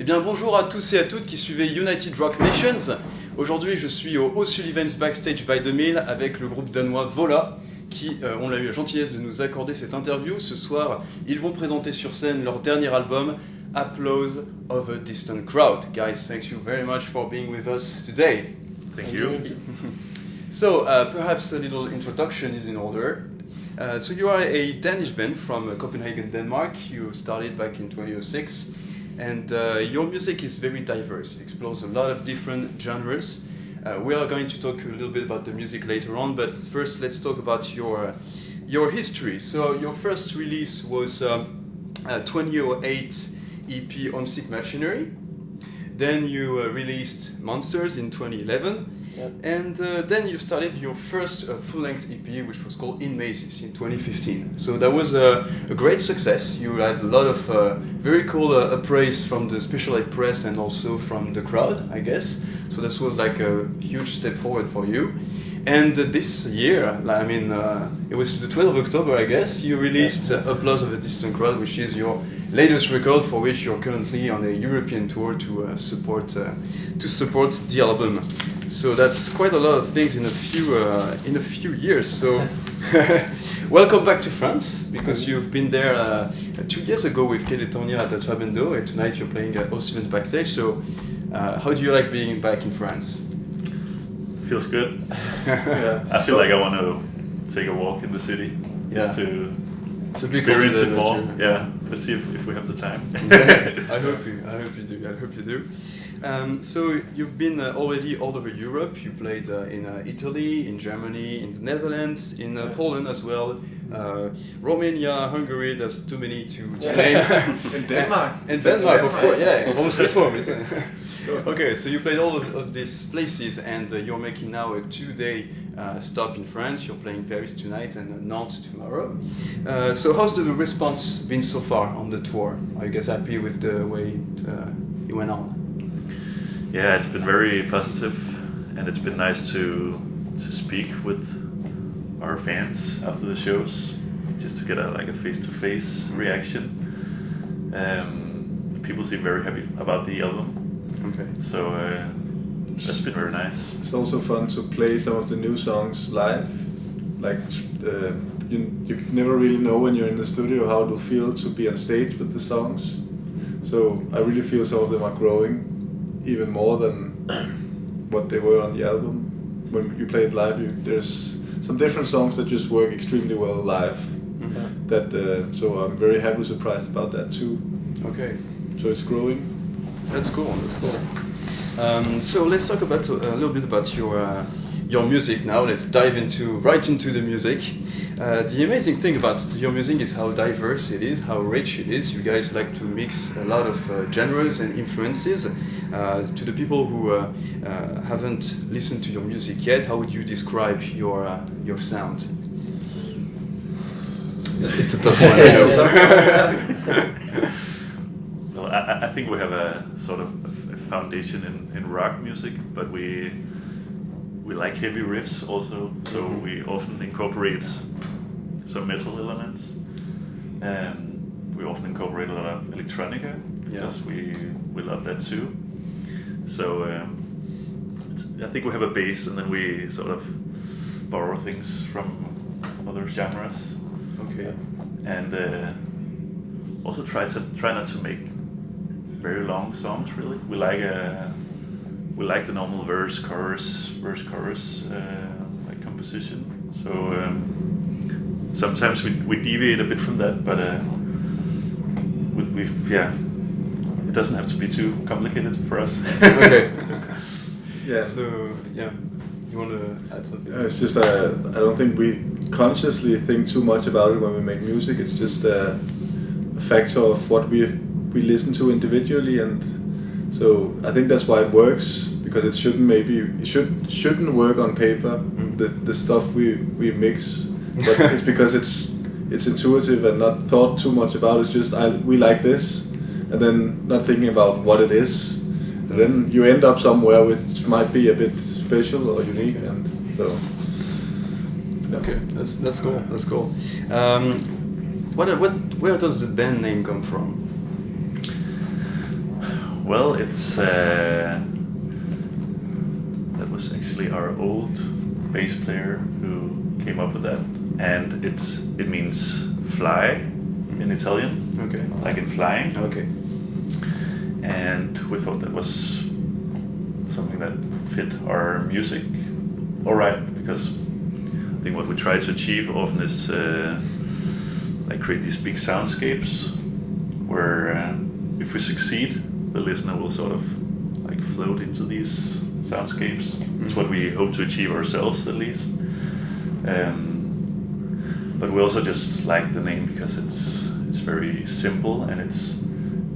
Eh bien bonjour à tous et à toutes qui suivez United Rock Nations. Aujourd'hui je suis au O'Sullivan's Backstage by 2000 avec le groupe danois VOLA qui ont eu la gentillesse de nous accorder cette interview. Ce soir ils vont présenter sur scène leur dernier album Applause of a Distant Crowd. Guys, thank you very much for being with us today. Thank you. So perhaps a little introduction is in order. So you are a Danish band from Copenhagen, Denmark. You started back in 2006. And your music is very diverse. It explores a lot of different genres. We are going to talk a little bit about the music later on, but first let's talk about your history. So your first release was 2008 EP Homesick Machinery. Then you released Monsters in 2011. Yep. And then you started your first full-length EP, which was called In Mazes in 2015. So that was a great success. You had a lot of very cool praise from the specialized press and also from the crowd, I guess. So this was like a huge step forward for you. And this year, I mean, it was the 12th of October, I guess, you released Applause of a Distant Crowd, which is your latest record for which you're currently on a European tour to support the album. So that's quite a lot of things in a few years. So welcome back to France, because you've been there 2 years ago with Keletonia at the Trabendo, and tonight you're playing at O'Sullivan's Backstage. So how do you like being back in France? Feels good. Yeah. I feel like I want to take a walk in the city just to experience it more. Yeah, let's see if we have the time. I hope you do. So you've been already all over Europe. You played in Italy, in Germany, in the Netherlands, in Poland as well, Romania, Hungary. There's too many to name. In Denmark. In Denmark, of course. Yeah, almost at home, isn't it? Okay, so you played all of these places, and you're making now a 2-day stop in France. You're playing Paris tonight and Nantes tomorrow. So how's the response been so far on the tour? Are you guys happy with the way it went on? Yeah, it's been very positive, and it's been nice to speak with our fans after the shows, just to get a face-to-face reaction. People seem very happy about the album. Okay. So that's been very nice. It's also fun to play some of the new songs live. Like you never really know when you're in the studio how it'll feel to be on stage with the songs. So I really feel some of them are growing even more than what they were on the album. When you play it live, there's some different songs that just work extremely well live. Mm-hmm. So I'm very happy, surprised about that too. Okay. So it's growing. That's cool. So let's talk about a little bit about your music now. Let's dive right into the music. The amazing thing about your music is how diverse it is, how rich it is. You guys like to mix a lot of genres and influences. To the people who haven't listened to your music yet, how would you describe your sound? It's a tough one. Well, I think we have a sort of a foundation in rock music, but we like heavy riffs also, so we often incorporate some metal elements. We often incorporate a lot of electronica, because we love that too. So I think we have a base, and then we sort of borrow things from other genres. Okay. And also try not to make very long songs. Really, we like the normal verse chorus like composition. So sometimes we deviate a bit from that, but it doesn't have to be too complicated for us. Okay. Yeah. So you want to add something? It's just I don't think we consciously think too much about it when we make music. It's just a factor of what we listen to individually, and so I think that's why it works, because it shouldn't work on paper. The stuff we mix, but it's because it's intuitive and not thought too much about. It's just we like this, and then not thinking about what it is, and then you end up somewhere which might be a bit special or unique, and so. Okay, that's cool. That's cool. Where does the band name come from? Well, it's that was actually our old bass player who came up with that, and it means fly in Italian, Okay. like in flying. Okay. And we thought that was something that fit our music all right, because I think what we try to achieve often is like create these big soundscapes where if we succeed, the listener will sort of like float into these soundscapes. It's what we hope to achieve ourselves, at least. But we also just like the name because it's very simple and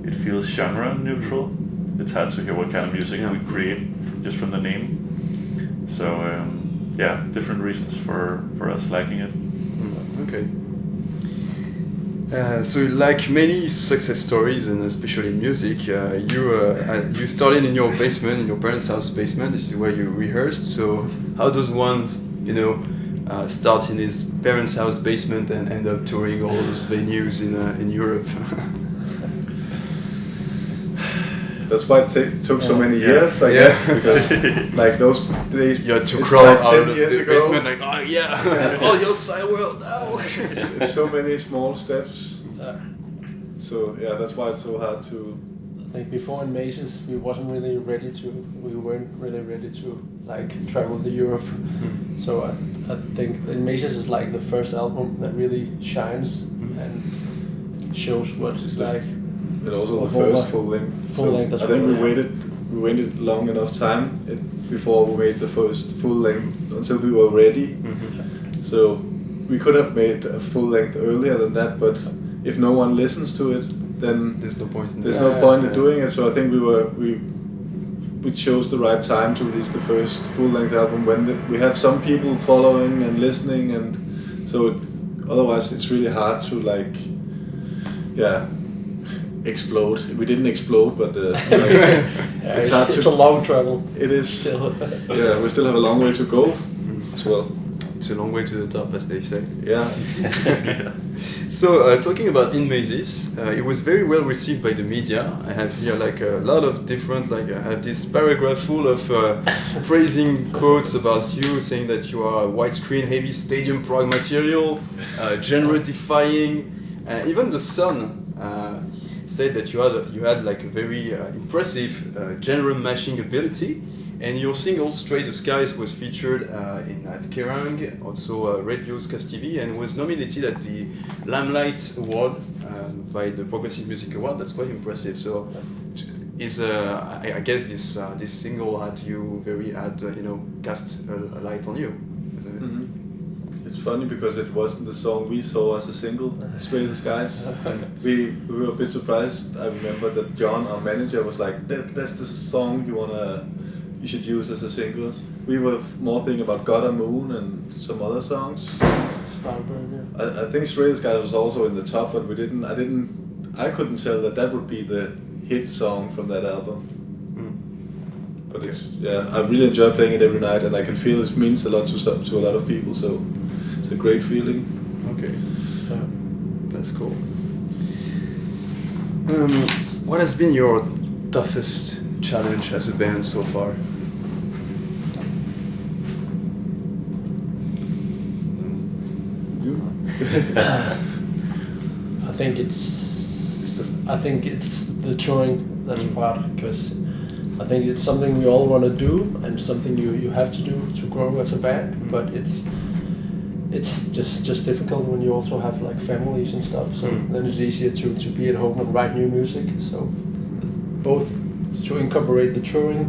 it feels genre neutral. It's hard to hear what kind of music we create just from the name. So yeah, different reasons for us liking it. Okay. So, like many success stories, and especially in music, you started in your basement, in your parents' house basement. This is where you rehearsed. So, how does one, start in his parents' house basement and end up touring all those venues in Europe? That's why it took so many years, I guess, because like those days, You had to it's crawl like out 10 of years the ago. basement, like, oh yeah, all the outside world, no! It's so many small steps. So yeah, that's why it's so hard to. I think before in Mazes we weren't really ready to like travel to Europe. So I think in Mazes is like the first album that really shines and shows what it's like. And also the VOLA. first full length. Full length as I think well, we waited long enough time before we made the first full length until we were ready. So we could have made a full length earlier than that, but if no one listens to it, then There's no point in there's that. no point in doing it. So I think we chose the right time to release the first full length album when we had some people following and listening, and so otherwise it's really hard to explode. We didn't explode, but it's hard it's to. a long travel. It is. Still. Yeah, we still have a long way to go as well. It's a long way to the top, as they say. Yeah. So, talking about In Mazes, it was very well received by the media. I have here like a lot of different, I have this paragraph full of praising quotes about you, saying that you are widescreen, heavy stadium prog material, genre-defying. Even The Sun said that you had like a very impressive genre mashing ability. And your single "Straight the Skies" was featured at Kerrang, also Radio's Cast TV, and was nominated at the Limelight Award by the Progressive Music Award. That's quite impressive. So, I guess this single had cast a light on you. It's funny because it wasn't the song we saw as a single, "Straight the Skies." We were a bit surprised. I remember that John, our manager, was like, "That's the song you should use as a single." We were more thinking about "Got a Moon" and some other songs. Starburger. I think "Straight the Skies" was also in the top, but I couldn't tell that would be the hit song from that album. But I really enjoy playing it every night, and I can feel it means a lot to a lot of people. So it's a great feeling. Okay, that's cool. What has been your toughest challenge as a band so far? I think it's the touring that's part, because I think it's something we all want to do and something you have to do to grow as a band, but it's just difficult when you also have like families and stuff, so then it's easier to be at home and write new music. So both to incorporate the touring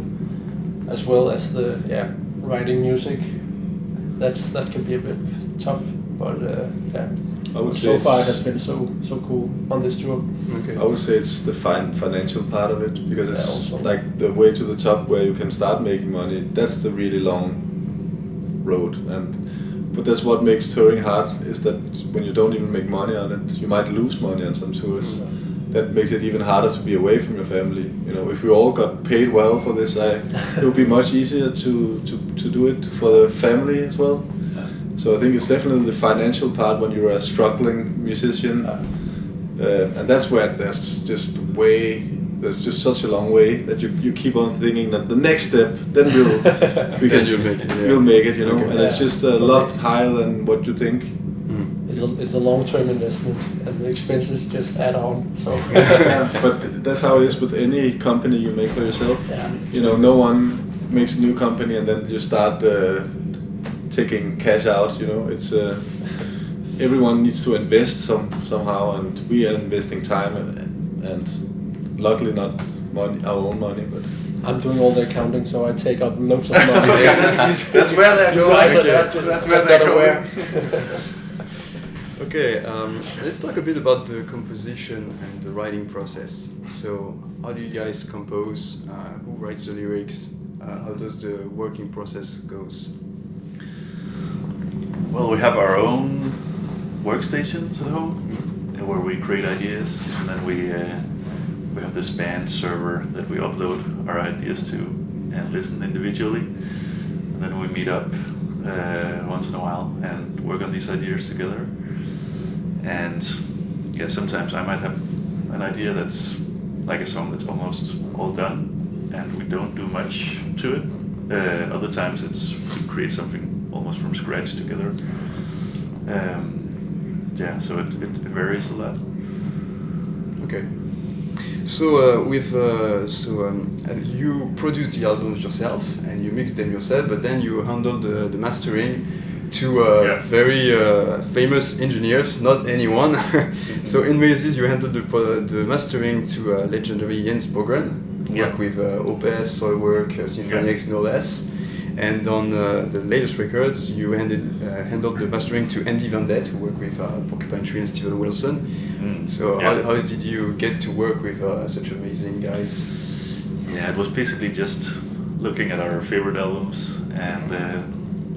as well as the writing music, that can be a bit tough, but I would so say far it has been so cool on this tour. Okay. I would say it's the financial part of it, because it's also. like the way to the top where you can start making money. That's the really long road, but that's what makes touring hard, is that when you don't even make money on it, you might lose money on some tours. That makes it even harder to be away from your family. If we all got paid well for this, it would be much easier to do it for the family as well. So I think it's definitely the financial part when you're a struggling musician, and that's where there's just way there's just such a long way that you keep on thinking that the next step, then we can you'll make it. Yeah. we'll make it, you know, Okay. and it's just a lot higher than what you think. It's a long-term investment, and the expenses just add on. So, But that's how it is with any company you make for yourself. yeah. You know, no one makes a new company and then you start taking cash out. You know, it's everyone needs to invest somehow, and we are investing time and luckily not money, our own money, but. I'm doing all the accounting, so I take up loads of money. That's where they're You going. guys are Okay. not just- That's just where they're not aware. going. Okay, let's talk a bit about the composition and the writing process. So, how do you guys compose? Who writes the lyrics? How does the working process goes? Well, we have our own workstations at home where we create ideas, and then we have this band server that we upload our ideas to and listen individually. And then we meet up once in a while and work on these ideas together. And yeah, sometimes I might have an idea that's like a song that's almost all done, and we don't do much to it. Other times it's we create something almost from scratch together. Yeah, so it varies a lot. Okay. So you produce the albums yourself and you mix them yourself, but then you handle the mastering to very famous engineers, not anyone. So in Macy's you handle the mastering to legendary Jens Bogren, work with Opus, Soilwork, Symphony X no less. And on the latest records, you handled the mastering to Andy Van Det, who worked with Porcupine Tree and Steven Wilson. So how did you get to work with such amazing guys? Yeah, it was basically just looking at our favorite albums and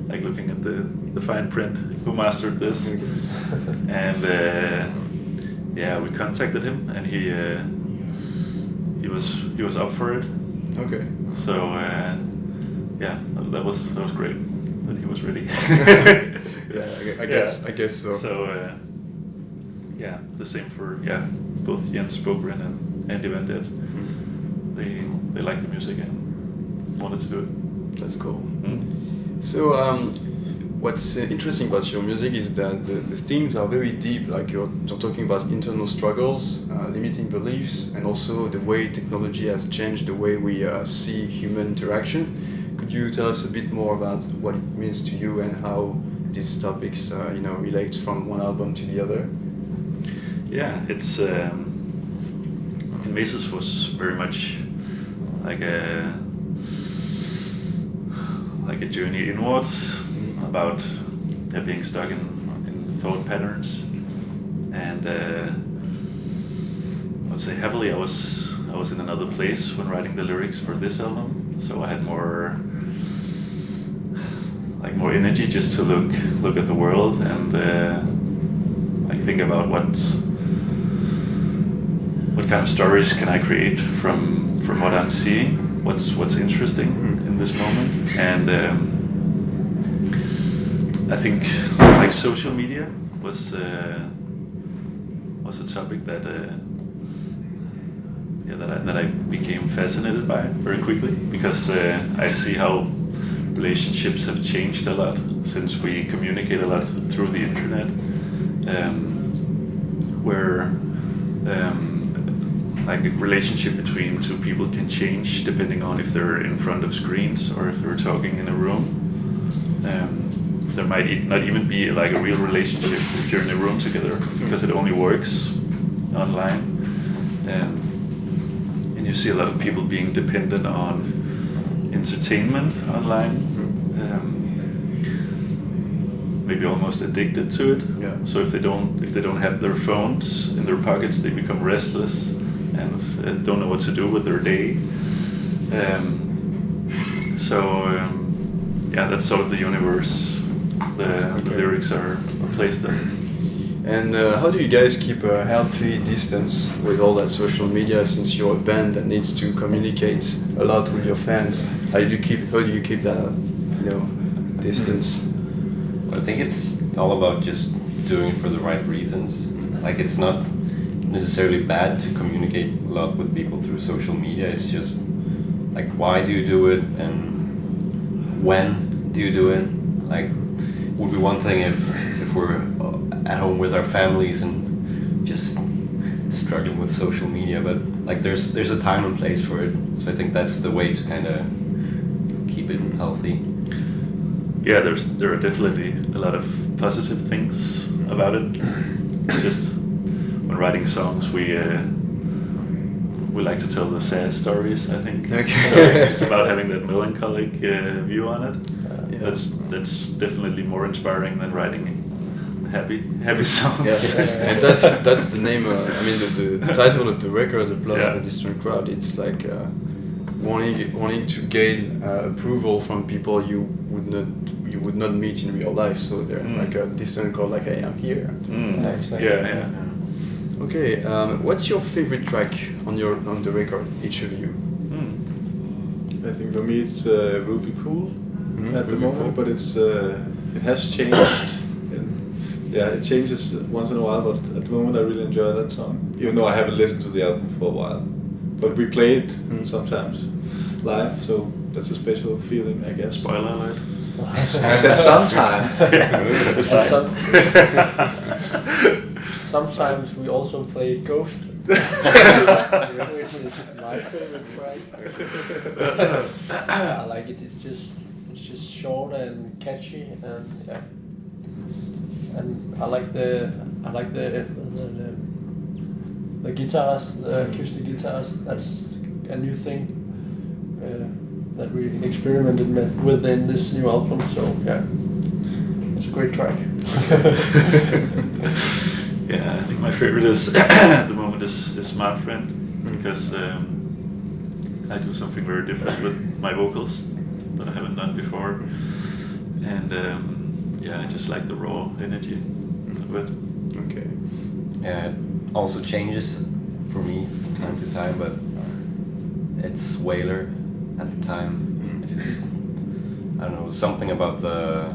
like looking at the fine print, who mastered this. And yeah, we contacted him, and he was up for it. Okay. So yeah, that was great that he was ready. Yeah, I guess so. So yeah, the same for both Jens Bogren and Andy Van Det. They liked the music and wanted to do it. That's cool. Mm. So what's interesting about your music is that the themes are very deep. Like you're talking about internal struggles, limiting beliefs, and also the way technology has changed the way we see human interaction. Could you tell us a bit more about what it means to you and how these topics, relate from one album to the other? Yeah, it's Invasis was very much like a journey inwards about being stuck in thought patterns, and I would say heavily I was in another place when writing the lyrics for this album, so I had more energy just to look at the world and think about what kind of stories can I create from what I'm seeing, what's interesting in this moment. And I think like social media was a topic that I became fascinated by very quickly, because I see how relationships have changed a lot since we communicate a lot through the internet, where like a relationship between two people can change depending on if they're in front of screens or if they're talking in a room. There might not even be like a real relationship if you're in a room together, because it only works online. And you see a lot of people being dependent on entertainment online, maybe almost addicted to it. Yeah. So if they don't have their phones in their pockets, they become restless and don't know what to do with their day. That's sort of the universe the lyrics are placed in. And how do you guys keep a healthy distance with all that social media, since you're a band that needs to communicate a lot with your fans? How do you keep that, distance? I think it's all about just doing it for the right reasons. Like, it's not necessarily bad to communicate a lot with people through social media. It's just like, why do you do it, and when do you do it? Like, would be one thing if we're at home with our families and just struggling with social media, but like there's a time and place for it. So I think that's the way to kind of keep it healthy. Yeah, there are definitely a lot of positive things about it. It's just when writing songs, we like to tell the sad stories, I think. Okay. So it's about having that melancholic view on it. Yeah. That's definitely more inspiring than writing happy songs. Yes, and that's the name. I mean, the title of the record, The Plus of a Distant Crowd. It's like wanting to gain approval from people you would not meet in real life. So they're like a distant crowd, like I am here. Exactly. Yeah. Okay, what's your favorite track on the record, each of you? I think for me it's Ruby Pool at the Ruby moment, Pool. but it has changed. It changes once in a while, but at the moment I really enjoy that song. Even though I haven't listened to the album for a while, but we play it sometimes live, so that's a special feeling, I guess. Spoiler alert. I said sometime. Sometimes we also play Ghost, which is my favorite track. I like it. It's just short and catchy, and yeah. And I like the guitars, the acoustic guitars. That's a new thing that we experimented with in this new album. So yeah, it's a great track. Yeah, I think my favorite is at the moment is Smart Friend, because I do something very different with my vocals that I haven't done before, and I just like the raw energy of it. Okay. Yeah, it also changes for me from time to time, but it's Whaler at the time. I don't know, something about the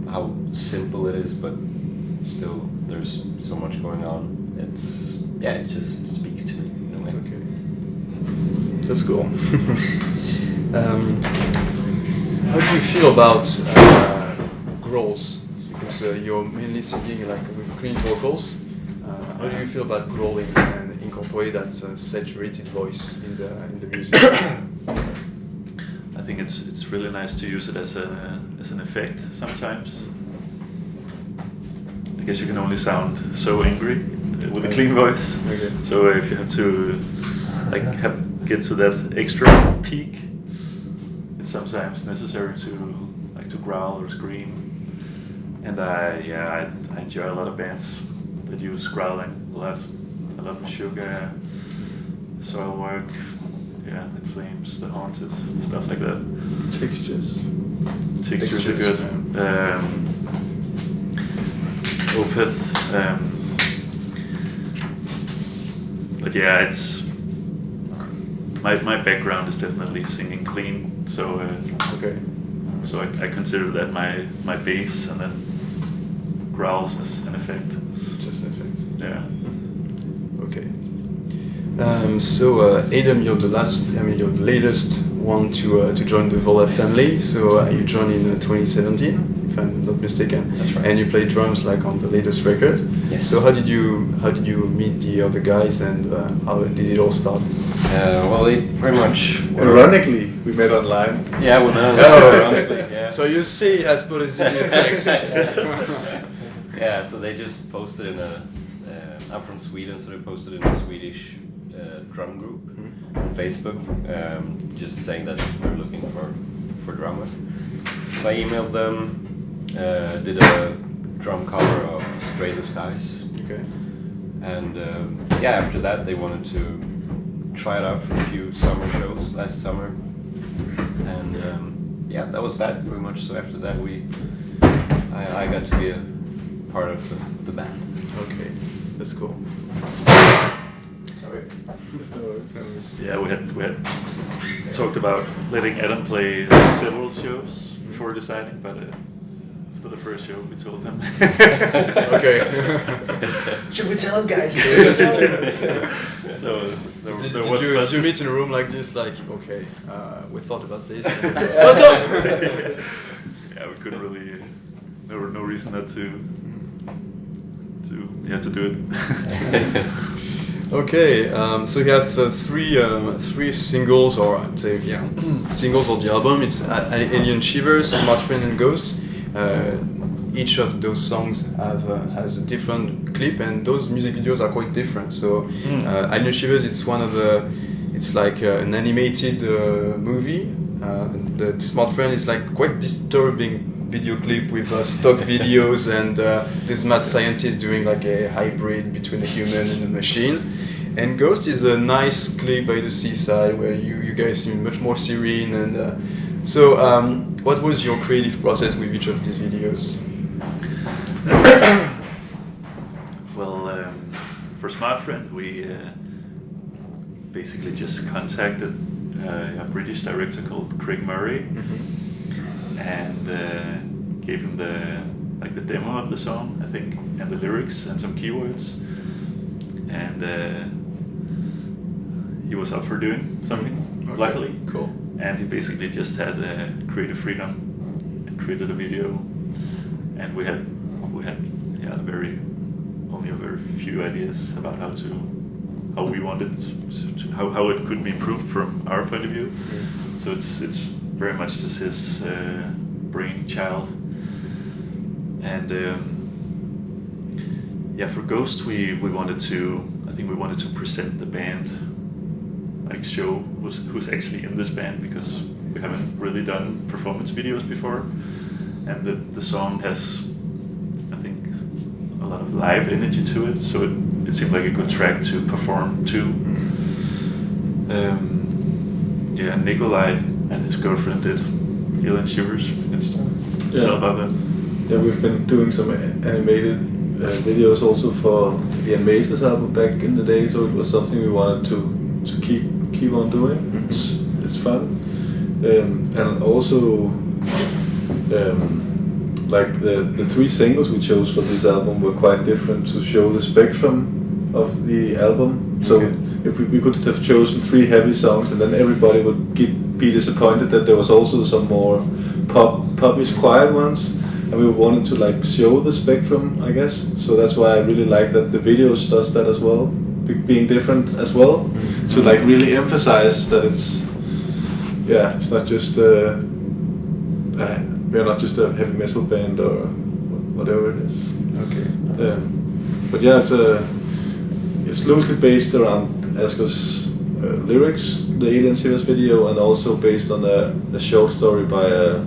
how simple it is, but still there's so much going on. It just speaks to me in a way. Okay. That's cool. How do you feel about growls? Because you're mainly singing like with clean vocals. How do you feel about growling and incorporate that saturated voice in the music? I think it's really nice to use it as an effect sometimes. I guess you can only sound so angry with a clean voice. Okay. So if you have to get to that extra peak, it's sometimes necessary to growl or scream. And I enjoy a lot of bands that use growling a lot. I love Sugar, Soilwork, The Flames, The Haunted, stuff like that. Textures. Textures are good. Opeth. But yeah, it's my background is definitely singing clean, so Okay. so I consider that my bass, and then growls as an effect. Just an effect. Yeah. Okay. So Adam, you're the latest one to join the VOLA family. So you joined in 2017, if I'm not mistaken. That's right. And you play drums like on the latest record. Yes. So how did you meet the other guys, and how did it all start? Well, it pretty much. Ironically, we met online. Yeah, well, no, Oh. ironically, yeah. So you see, it has positive effects. Yeah, so they just posted in a. I'm from Sweden, so they posted in a Swedish drum group on Facebook, just saying that they're looking for drummers. So I emailed them, did a drum cover of Stray the Skies, Okay. and after that they wanted to try it out for a few summer shows last summer, and that was that pretty much. So after that I got to be a part of the band. Okay, that's cool. Sorry. Yeah, we had talked about letting Adam play several shows before deciding, but for the first show. We told them. Okay. Should we tell him, guys? So Did you meet in a room like this? Like, okay, we thought about this. Yeah, we couldn't really. There were no reason not to do it. Okay, so you have three singles, or I'd say singles of the album. It's Alien Shivers, Smart Friend, and Ghost. Each of those songs has a different clip, and those music videos are quite different. So Alien Shivers, it's like an animated movie. The Smart Friend is like quite disturbing video clip with stock videos and this mad scientist doing like a hybrid between a human and a machine. And Ghost is a nice clip by the seaside where you guys seem much more serene. And so what was your creative process with each of these videos? Well, for Smart Friend, we basically just contacted a British director called Craig Murray, and gave him the demo of the song, I think, and the lyrics and some keywords, and he was up for doing something. Okay, luckily, cool. And he basically just had creative freedom and created a video, and we had only a very few ideas about how we wanted how it could be improved from our point of view. So it's very much just his brainchild. And for Ghost we wanted to present the band, like show who's actually in this band, because we haven't really done performance videos before, and the song has, I think, a lot of live energy to it, so it seemed like a good track to perform to. Nikolai and his girlfriend did Alien Shivers instead of other. Yeah, we've been doing some animated videos also for the Unmaces album back in the day, so it was something we wanted to keep on doing. It's fun, and also like the three singles we chose for this album were quite different to show the spectrum of the album. So if we could have chosen three heavy songs, and then everybody would be disappointed that there was also some more popish quiet ones, and we wanted to like show the spectrum, I guess. So that's why I really like that the videos does that as well, being different as well, to like really emphasize that it's not just we're not just a heavy metal band or whatever it is. Okay. But yeah, it's loosely based around Asger's lyrics, the Alien Shivers video, and also based on a short story by a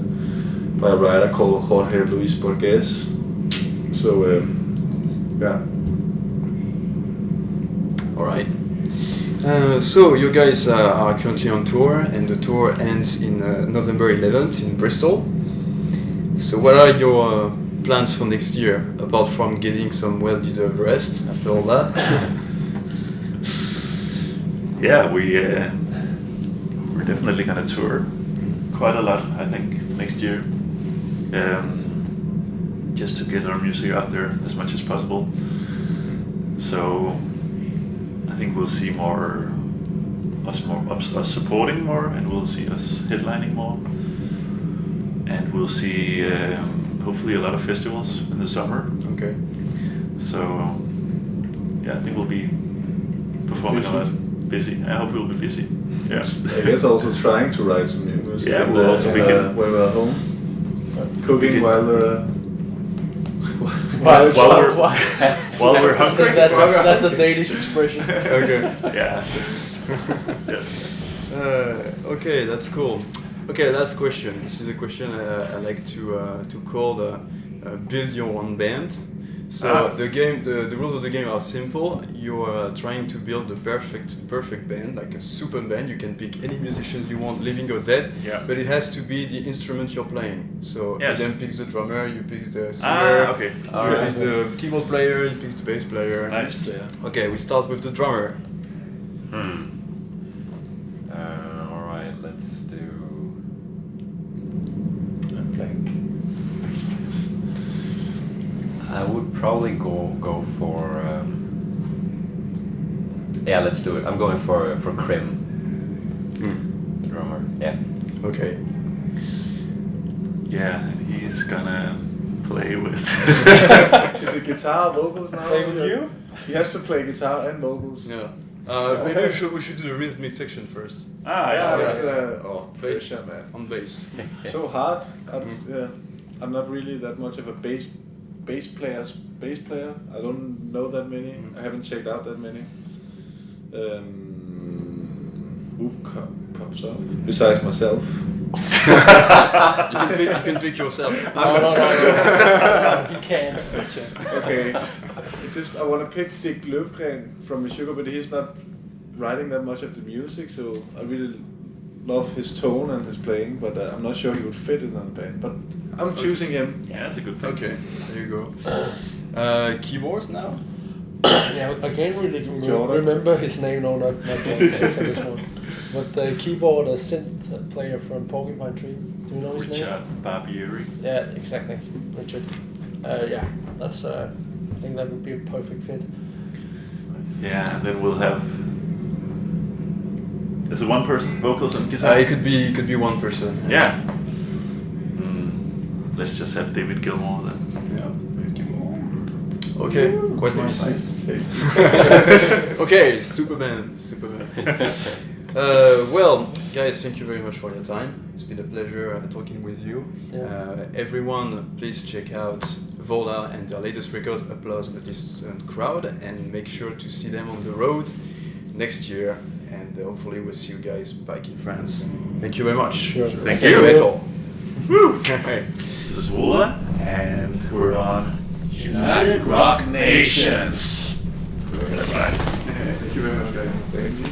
writer called Jorge Luis Borges. So All right. So you guys are currently on tour, and the tour ends in November 11th in Bristol. So what are your plans for next year, apart from getting some well-deserved rest after all that? We're definitely gonna tour quite a lot, I think, next year, just to get our music out there as much as possible. So I think we'll see us supporting more, and we'll see us headlining more, and we'll see hopefully a lot of festivals in the summer. Okay. So I think we'll be performing a lot. Busy. I hope we'll be busy. Yeah. I guess also trying to write some new music. Yeah, we'll also be when we're at home, cooking while we're hungry. That's a Danish expression. Okay. Yeah. Yes. Okay, that's cool. Okay, last question. This is a question I like to call build your own band. So the rules of the game are simple. You are trying to build the perfect band, like a super band. You can pick any musicians you want, living or dead. Yeah. But it has to be the instrument you're playing. So Yes. Adam picks the drummer, you pick the singer, Okay. you pick the keyboard player, you pick the bass player. Nice. Okay, we start with the drummer. All right, let's do. I'm playing bass players. I would probably go for. Yeah, let's do it. I'm going for Krim. Drummer. Yeah. Okay. Yeah, and he's gonna play with. Is it guitar, vocals now? Play with you? He has to play guitar and vocals. Yeah. Maybe we should do the rhythmic section first. Yeah, yeah. it's, Bass, pressure, man. on bass. So hard. I'm not really that much of a bass player. I don't know that many. I haven't checked out that many. Who pops up besides myself? You can pick yourself. No. He can't. Okay. I want to pick Dick Løvgren from Sugar, but he's not writing that much of the music, so I really love his tone and his playing, but I'm not sure he would fit in a band. But I'm choosing him. Yeah, that's a good pick. Okay, there you go. Keyboards now? Yeah, I can't really remember his name. No, not for this one. But the keyboard, a synth player from Porcupine Tree. Do you know his name? Richard Barbieri. Yeah, exactly, Richard. Yeah, that's. I think that would be a perfect fit. Yeah, and then we'll have. Is it one person, vocals and guitar? It could be one person. Yeah. Let's just have David Gilmour then. Yeah. Okay, quite nice. Okay, Superman. Well, guys, thank you very much for your time. It's been a pleasure talking with you. Yeah. Everyone, please check out VOLA and their latest record, Applause of a Distant Crowd, and make sure to see them on the road next year. And hopefully we'll see you guys back in France. Thank you very much. Sure. Thank Stay you. metal. Woo! This is VOLA, and we're on United Rock Nations. That's right. Thank you very much, guys. Thank you.